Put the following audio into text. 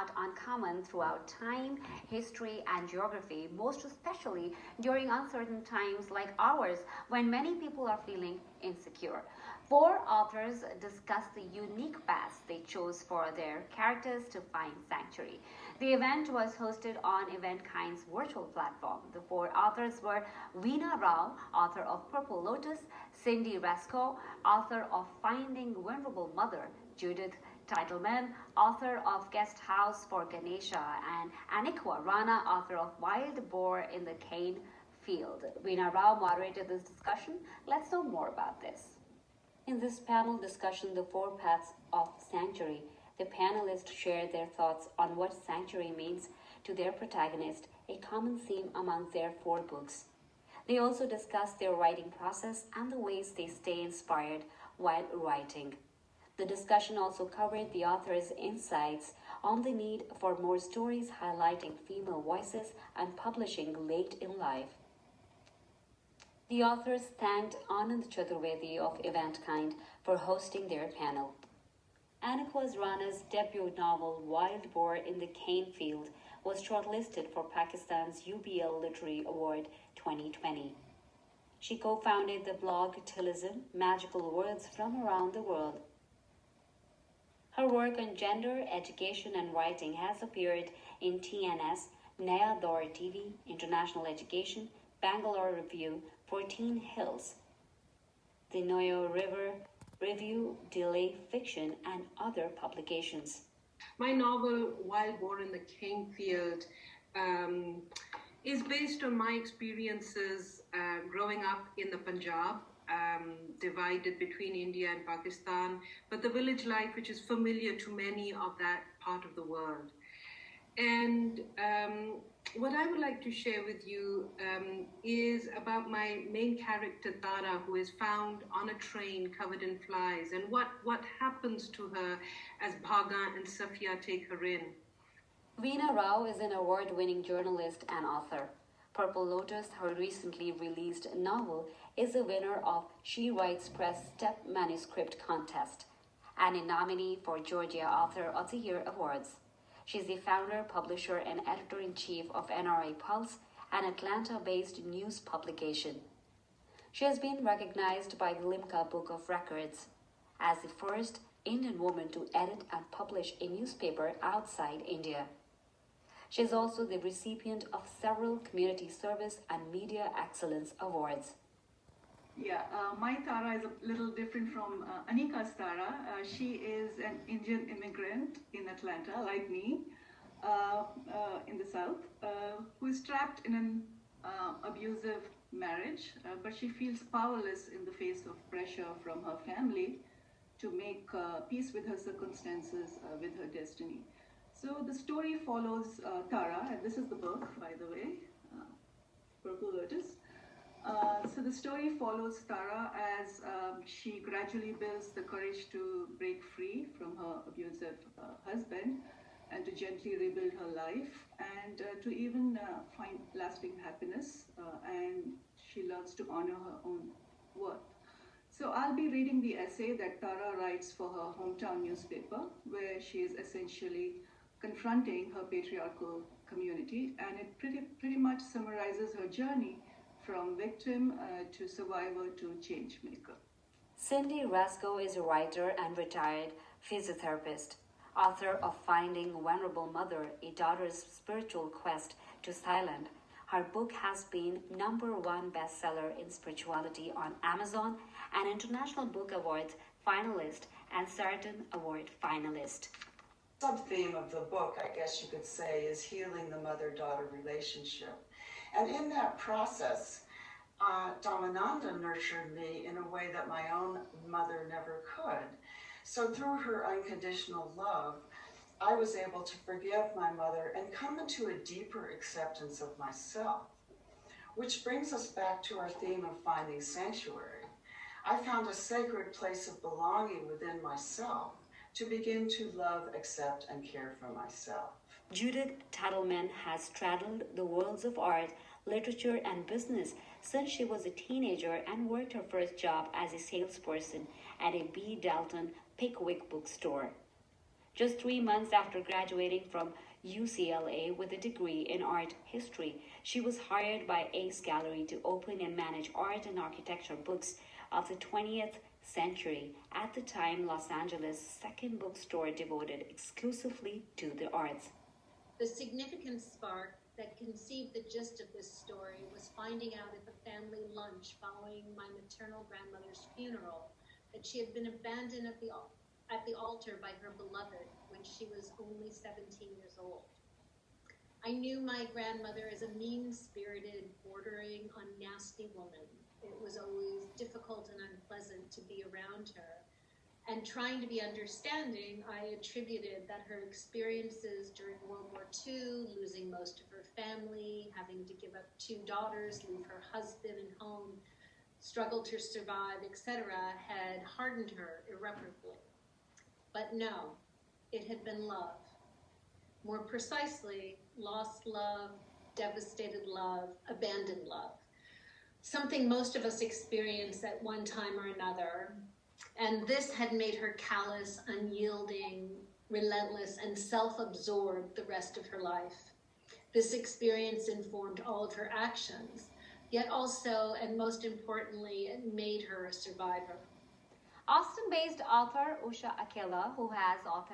not uncommon throughout time, history, and geography, most especially during uncertain times like ours when many people are feeling insecure. Four authors discuss the unique paths they chose for their characters to find sanctuary. The event was hosted on Eventkind's virtual platform. The four authors were Nita Rao, author of Purple Lotus, Cindy Rasicot, author of Finding Vulnerable Mother, Judith Teitelman, author of Guest House for Ganesha, and Anniqua Rana, author of Wild Boar in the Cane Field. Nita Rao moderated this discussion. Let's know more about this. In this panel discussion, The Four Paths of Sanctuary, the panelists shared their thoughts on what sanctuary means to their protagonist, a common theme among their four books. They also discussed their writing process and the ways they stay inspired while writing. The discussion also covered the author's insights on the need for more stories highlighting female voices and publishing late in life. The authors thanked Anand Chaturvedi of Eventkind for hosting their panel. Anniqua Rana's debut novel, Wild Boar in the Cane Field, was shortlisted for Pakistan's UBL Literary Award 2020. She co-founded the blog Tillism, Magical Words from Around the World. Her work on gender, education, and writing has appeared in TNS, Naya Daur TV, International Education, Bangalore Review, 14 Hills, the Noyo River Review, Delay Fiction, and other publications. My novel, Wild Boar in the Cane Field, is based on my experiences growing up in the Punjab, divided between India and Pakistan, but the village life which is familiar to many of that part of the world. And what I would like to share with you is about my main character, Tara, who is found on a train covered in flies, and what happens to her as Bhaga and Safiya take her in. Nita Rao is an award-winning journalist and author. Purple Lotus, her recently released novel, is a winner of She Writes Press Step Manuscript Contest and a nominee for Georgia Author of the Year Awards. She is the founder, publisher, and editor-in-chief of NRA Pulse, an Atlanta-based news publication. She has been recognized by the Limca Book of Records as the first Indian woman to edit and publish a newspaper outside India. She is also the recipient of several Community Service and Media Excellence Awards. Yeah, my Tara is a little different from Aniqa's Tara. She is an Indian immigrant in Atlanta, like me, in the South, who is trapped in an abusive marriage, but she feels powerless in the face of pressure from her family to make peace with her circumstances, with her destiny. So the story follows Tara, and this is the book, by the way, Purple Lotus. So the story follows Tara as she gradually builds the courage to break free from her abusive husband and to gently rebuild her life and to even find lasting happiness, and she learns to honor her own worth. So I'll be reading the essay that Tara writes for her hometown newspaper, where she is essentially confronting her patriarchal community, and it pretty much summarizes her journey from victim to survivor to change maker. Cindy Rasicot is a writer and retired physiotherapist, author of Finding Vulnerable Mother, a Daughter's Spiritual Quest to Thailand. Her book has been #1 bestseller in spirituality on Amazon, an International Book Awards finalist and Saturn Award finalist. Sub-theme of the book, I guess you could say, is healing the mother-daughter relationship. And in that process, Dhammananda nurtured me in a way that my own mother never could. So through her unconditional love, I was able to forgive my mother and come into a deeper acceptance of myself, which brings us back to our theme of finding sanctuary. I found a sacred place of belonging within myself to begin to love, accept, and care for myself. Judith Tatleman has straddled the worlds of art, literature, and business since she was a teenager and worked her first job as a salesperson at a B. Dalton Pickwick bookstore. Just 3 months after graduating from UCLA with a degree in art history, she was hired by Ace Gallery to open and manage art and architecture books of the 20th century, at the time Los Angeles' second bookstore devoted exclusively to the arts. The significant spark that conceived the gist of this story was finding out at the family lunch following my maternal grandmother's funeral that she had been abandoned at the altar by her beloved when she was only 17 years old. I knew my grandmother as a mean-spirited, bordering on nasty woman. It was always difficult and unpleasant to be around her. And trying to be understanding, I attributed that her experiences during World War II, losing most of her family, having to give up 2 daughters, leave her husband and home, struggle to survive, etc., had hardened her irreparably. But no, it had been love. More precisely, lost love, devastated love, abandoned love. Something most of us experience at one time or another. And this had made her callous, unyielding, relentless, and self-absorbed the rest of her life. This experience informed all of her actions, yet also, and most importantly, it made her a survivor. Austin-based author Usha Akela, who has authored